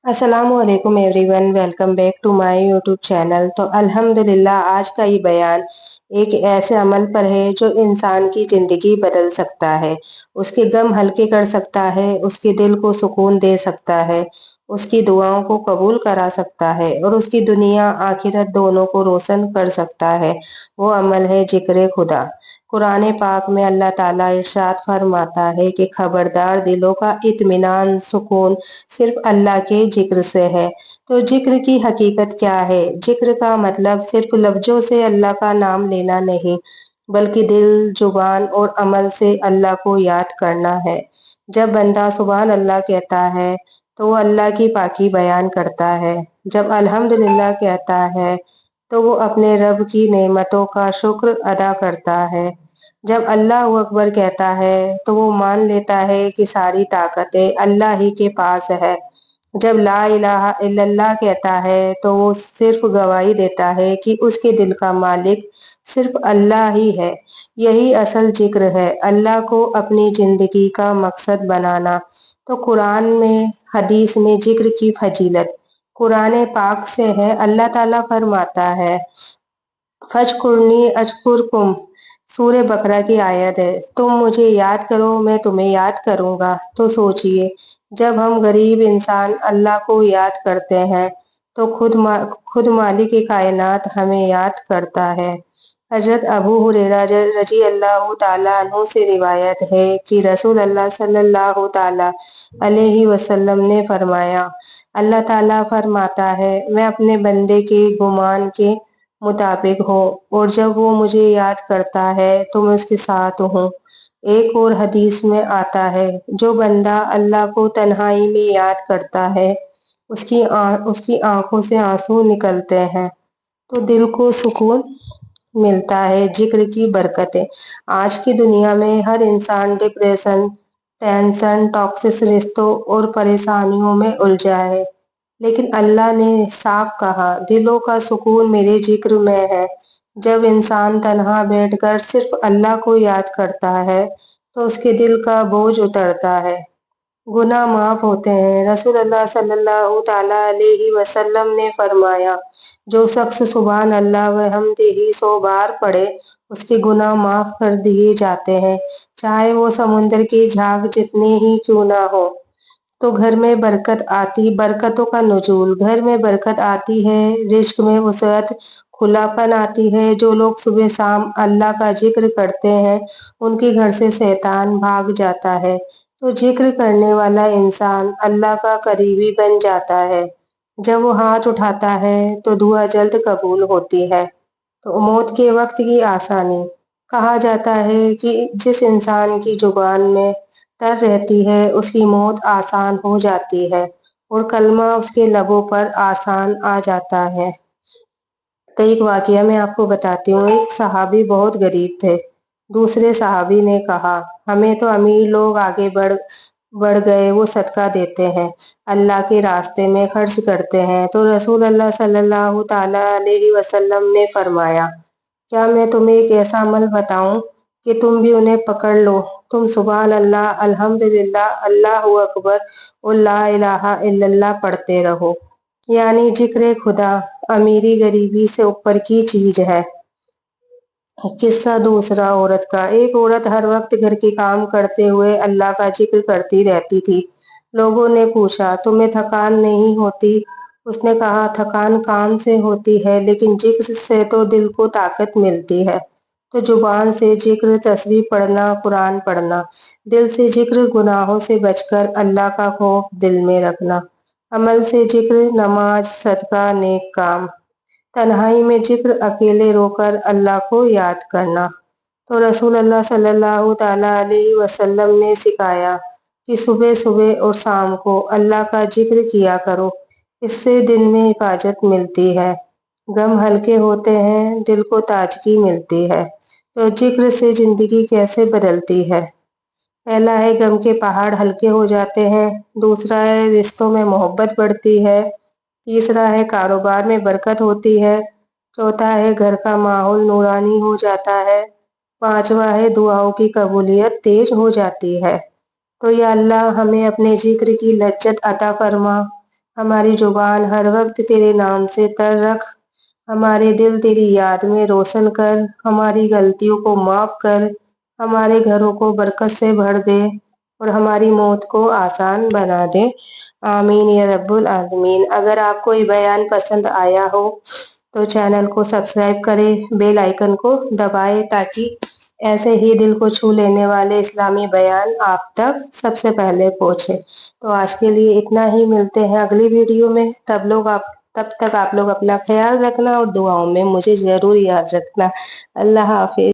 अस्सलाम वालेकुम everyone, welcome back to my YouTube channel. तो अल्हम्दुलिल्लाह आज का ये बयान एक ऐसे अमल पर है जो इंसान की ज़िंदगी बदल सकता है, उसके गम हल्के कर सकता है, उसके दिल को सुकून दे सकता है, उसकी दुआओं को कबूल करा सकता है और उसकी दुनिया आखिरत दोनों को रोशन कर सकता है। वो अमल है जिक्र खुदा। कुरान पाक में अल्लाह ताला इरशाद फरमाता है कि खबरदार, दिलों का इत्मीनान सुकून सिर्फ अल्लाह के जिक्र से है। तो जिक्र की हकीकत क्या है? जिक्र का मतलब सिर्फ लफ्जों से अल्लाह का नाम लेना नहीं, बल्कि दिल, जुबान और अमल से अल्लाह को याद करना है। जब बंदा सुभान अल्लाह कहता है, तो वो अल्लाह की पाकी बयान करता है। जब अल्हम्दुलिल्लाह कहता है, तो वो अपने रब की नेमतों का शुक्र अदा करता है। जब अल्लाह अकबर कहता है, तो वो मान लेता है कि सारी ताकतें अल्लाह ही के पास है। जब ला इलाहा इल्लल्लाह कहता है, तो वो सिर्फ गवाही देता है कि उसके दिल का मालिक सिर्फ अल्लाह ही है। यही असल जिक्र है, अल्लाह को अपनी जिंदगी का मकसद बनाना। तो कुरान में, हदीस में जिक्र की फजीलत कुरान पाक से है। अल्लाह ताला फरमाता है, फजकुरनी अजकुरकुम, सूरह बकरा की आयत है। तुम मुझे याद करो, मैं तुम्हें याद करूंगा। तो सोचिए, जब हम गरीब इंसान अल्लाह को याद करते हैं, तो खुद मालिक कायनात हमें याद करता है। हजरत अबू हुरैरा रजी अल्लाह ताला अन्हु से रिवायत है कि रसूल अल्लाह सल्लल्लाहु ताला अलैहि वसल्लम ने फरमाया, अल्लाह ताला फरमाता है, मैं अपने बंदे के गुमान के मुताबिक हो, और जब वो मुझे याद करता है तो मैं उसके साथ हूँ। एक और हदीस में आता है, जो बंदा अल्लाह को तन्हाई में याद करता है, उसकी आंखों से आंसू निकलते हैं, तो दिल को सुकून मिलता है। जिक्र की बरकतें। आज की दुनिया में हर इंसान डिप्रेशन, टेंशन, टॉक्सिक रिश्तों और परेशानियों में उलझा है, लेकिन अल्लाह ने साफ कहा, दिलों का सुकून मेरे जिक्र में है। जब इंसान तन्हा बैठकर सिर्फ अल्लाह को याद करता है, तो उसके दिल का बोझ उतरता है, गुनाह माफ होते हैं। रसूलुल्लाह सल्लल्लाहु ताला अलैहि वसल्लम ने फरमाया, जो शख्स सुभान अल्लाह व हमदिही 100 बार पढ़े, उसके गुनाह माफ कर दिए जाते हैं, चाहे वो समुंदर की झाग जितने ही क्यों ना हो। तो घर में बरकतों का नुजूल, घर में बरकत आती है, रिज्क में वसअत, खुलापन आती है। जो लोग सुबह शाम अल्लाह का जिक्र करते हैं, उनके घर से शैतान भाग जाता है। तो जिक्र करने वाला इंसान अल्लाह का करीबी बन जाता है। जब वो हाथ उठाता है, तो दुआ जल्द कबूल होती है। तो मौत के वक्त की आसानी। कहा जाता है कि जिस इंसान की जुबान में तर रहती है, उसकी मौत आसान हो जाती है और कलमा उसके लबों पर आसान आ जाता है। तो एक वाकया मैं आपको बताती हूँ। एक सहाबी बहुत गरीब थे। दूसरे सहाबी ने कहा, हमें तो अमीर लोग आगे बढ़ गए, वो सदका देते हैं, अल्लाह के रास्ते में खर्च करते हैं। तो रसूल अल्लाह सल्लल्लाहु ताला अलैहि वसल्लम ने फरमाया, क्या मैं तुम्हें एक ऐसा अमल बताऊं कि तुम भी उन्हें पकड़ लो? तुम सुभान अल्लाह, अल्हम्दुलिल्लाह, अल्लाहू अकबर और ला इलाहा इल्लल्लाह पढ़ते रहो। यानी जिक्र खुदा अमीरी गरीबी से ऊपर की चीज है। किस्सा दूसरा औरत का। एक औरत हर वक्त घर के काम करते हुए अल्लाह का जिक्र करती रहती थी। लोगों ने पूछा, तुम्हें थकान नहीं होती? उसने कहा, थकान काम से होती है, लेकिन जिक्र से तो दिल को ताकत मिलती है। तो जुबान से जिक्र, तस्बीह पढ़ना, कुरान पढ़ना। दिल से जिक्र, गुनाहों से बचकर अल्लाह का खौफ दिल में रखना। अमल से जिक्र, नमाज, सदका, नेक काम। तन्हाई में जिक्र, अकेले रोकर अल्लाह को याद करना। तो रसूल अल्लाह सल्लल्लाहु ताला अलैहि वसल्लम ने सिखाया कि सुबह सुबह और शाम को अल्लाह का जिक्र किया करो। इससे दिन में हिफाजत मिलती है, गम हल्के होते हैं, दिल को ताजगी मिलती है। तो जिक्र से जिंदगी कैसे बदलती है? पहला है, गम के पहाड़ हल्के हो जाते हैं। दूसरा है, रिश्तों में मोहब्बत बढ़ती है। तीसरा है, कारोबार में बरकत होती है। चौथा है, घर का माहौल नूरानी हो जाता है। पांचवा है, दुआओं की कबूलियत तेज हो जाती है। तो या अल्लाह हमें अपने जिक्र की लज्जत अता फरमा, हमारी जुबान हर वक्त तेरे नाम से तर रख, हमारे दिल तेरी याद में रोशन कर, हमारी गलतियों को माफ कर, हमारे घरों को बरकत से भर दे और हमारी मौत को आसान बना दे। आमीन या रब्बुल आलमीन। अगर आपको ये बयान पसंद आया हो तो चैनल को सब्सक्राइब करें, बेल आइकन को दबाएं ताकि ऐसे ही दिल को छू लेने वाले इस्लामी बयान आप तक सबसे पहले पहुंचे। तो आज के लिए इतना ही, मिलते हैं अगली वीडियो में। तब तक आप लोग अपना ख्याल रखना और दुआओं में मुझे जरूर याद रखना। अल्लाह हाफिज।